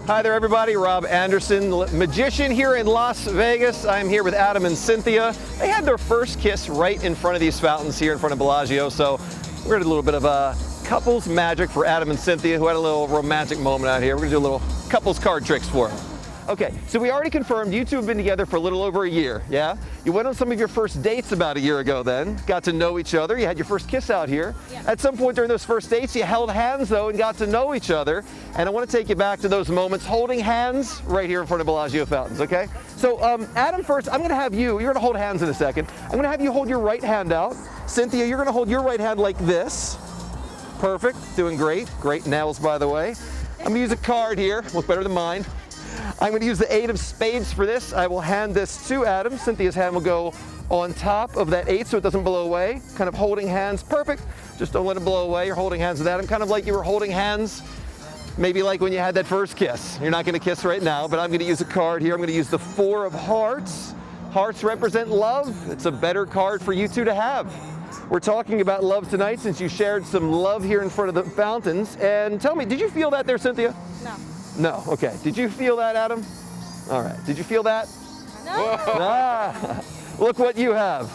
Hi there, everybody. Rob Anderson, magician here in Las Vegas. I'm here with Adam and Cynthia. They had their first kiss right in front of these fountains here in front of Bellagio, so we're gonna do a little bit of couples magic for Adam and Cynthia, who had a little romantic moment out here. We're gonna do a little couples card tricks for them. Okay, so we already confirmed you two have been together for a little over a year, yeah? You went on some of your first dates about a year ago then, got to know each other, you had your first kiss out here. Yeah. At some point during those first dates, you held hands though and got to know each other. And I want to take you back to those moments holding hands right here in front of Bellagio Fountains, okay? So Adam first, I'm gonna have you're gonna hold hands in a second. I'm gonna have you hold your right hand out. Cynthia, you're gonna hold your right hand like this. Perfect, doing great. Great nails, by the way. I'm gonna use a card here, look better than mine. I'm going to use the 8 of spades for this. I will hand this to Adam. Cynthia's hand will go on top of that 8 so it doesn't blow away. Kind of holding hands, perfect. Just don't let it blow away. You're holding hands with Adam, kind of like you were holding hands maybe like when you had that first kiss. You're not going to kiss right now, but I'm going to use a card here. I'm going to use the 4 of hearts. Hearts represent love. It's a better card for you two to have. We're talking about love tonight since you shared some love here in front of the fountains. And tell me, did you feel that there, Cynthia? No. No, okay. Did you feel that, Adam? All right. Did you feel that? No. Ah, look what you have.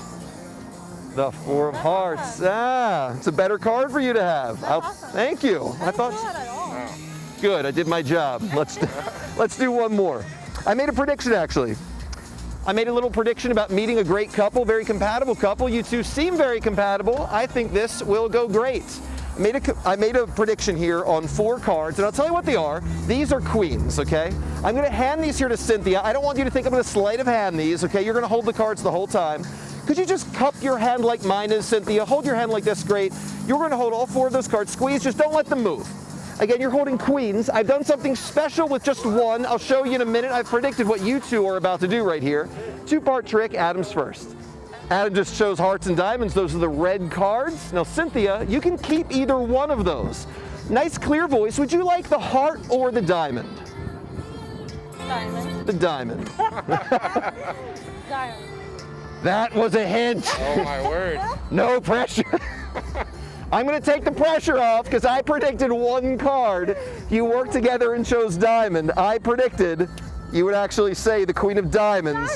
The 4 of hearts. Ah, it's a better card for you to have. Awesome. Thank you. I didn't feel that at all. Good. I did my job. Let's do one more. I made a prediction actually. I made a little prediction about meeting a great couple, very compatible couple. You two seem very compatible. I think this will go great. I made a prediction here on 4 cards, and I'll tell you what they are. These are queens, okay? I'm gonna hand these here to Cynthia. I don't want you to think I'm gonna sleight of hand these, okay? You're gonna hold the cards the whole time. Could you just cup your hand like mine is, Cynthia? Hold your hand like this, great. You're gonna hold all 4 of those cards, squeeze, just don't let them move. Again, you're holding queens. I've done something special with just one. I'll show you in a minute. I've predicted what you two are about to do right here. 2-part trick, Adam's first. Adam just chose hearts and diamonds. Those are the red cards. Now, Cynthia, you can keep either one of those. Nice, clear voice. Would you like the heart or the diamond? Diamond. The diamond. Diamond. That was a hint. Oh, my word. No pressure. I'm going to take the pressure off because I predicted 1 card. You worked together and chose diamond. I predicted you would actually say the Queen of Diamonds.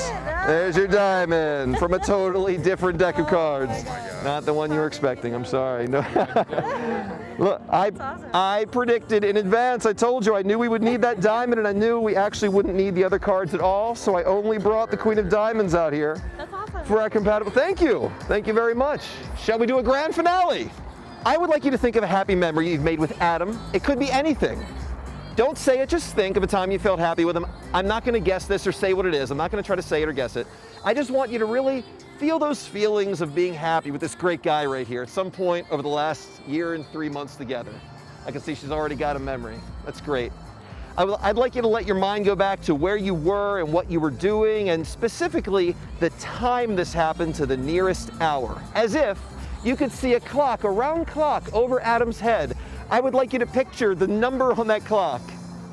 There's your diamond from a totally different deck of cards. Not the one you were expecting, I'm sorry. No. Look, I predicted in advance. I told you I knew we would need that diamond, and I knew we actually wouldn't need the other cards at all, so I only brought the Queen of Diamonds out here. That's awesome. For our compatible. Thank you very much. Shall we do a grand finale? I would like you to think of a happy memory you've made with Adam. It could be anything. Don't say it, just think of a time you felt happy with him. I'm not gonna guess this or say what it is. I'm not gonna try to say it or guess it. I just want you to really feel those feelings of being happy with this great guy right here at some point over the last year and 3 months together. I can see she's already got a memory. That's great. I'd like you to let your mind go back to where you were and what you were doing, and specifically the time this happened to the nearest hour. As if you could see a clock, a round clock over Adam's head. I would like you to picture the number on that clock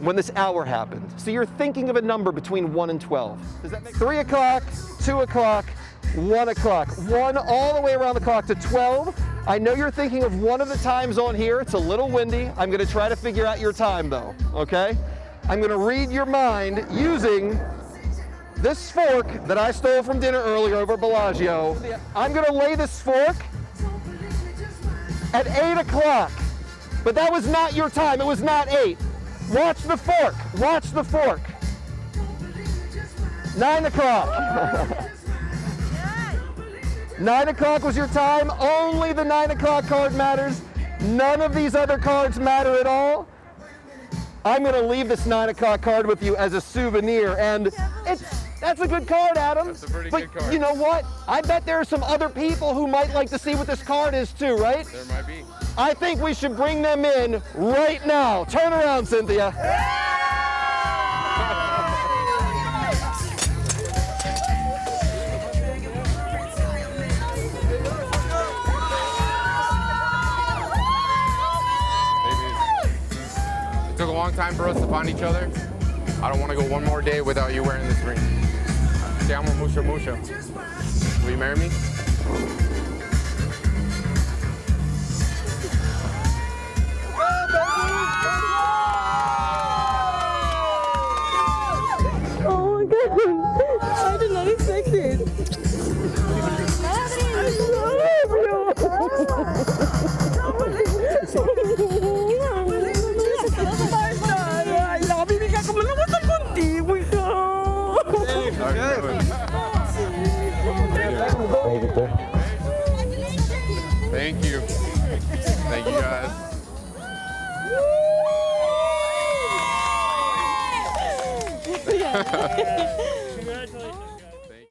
when this hour happened. So you're thinking of a number between 1 and 12. Does that make 3 o'clock, 2 o'clock, 1 o'clock. 1 all the way around the clock to 12. I know you're thinking of one of the times on here. It's a little windy. I'm gonna try to figure out your time though, okay? I'm gonna read your mind using this fork that I stole from dinner earlier over at Bellagio. I'm gonna lay this fork at 8 o'clock. But that was not your time, it was not 8. Watch the fork, watch the fork. 9 o'clock. 9 o'clock was your time, only the 9 o'clock card matters. None of these other cards matter at all. I'm gonna leave this 9 o'clock card with you as a souvenir, and that's a good card, Adam. That's a pretty but good card. You know what? I bet there are some other people who might like to see what this card is too, right? There might be. I think we should bring them in right now. Turn around, Cynthia. It took a long time for us to find each other. I don't want to go one more day without you wearing this ring. Te amo mucho, mucho. Will you marry me? I did not expect it. I love you. I love you. Bibigyan ko mo lang sa contigo ito. Thank you. Thank you guys. Congratulations.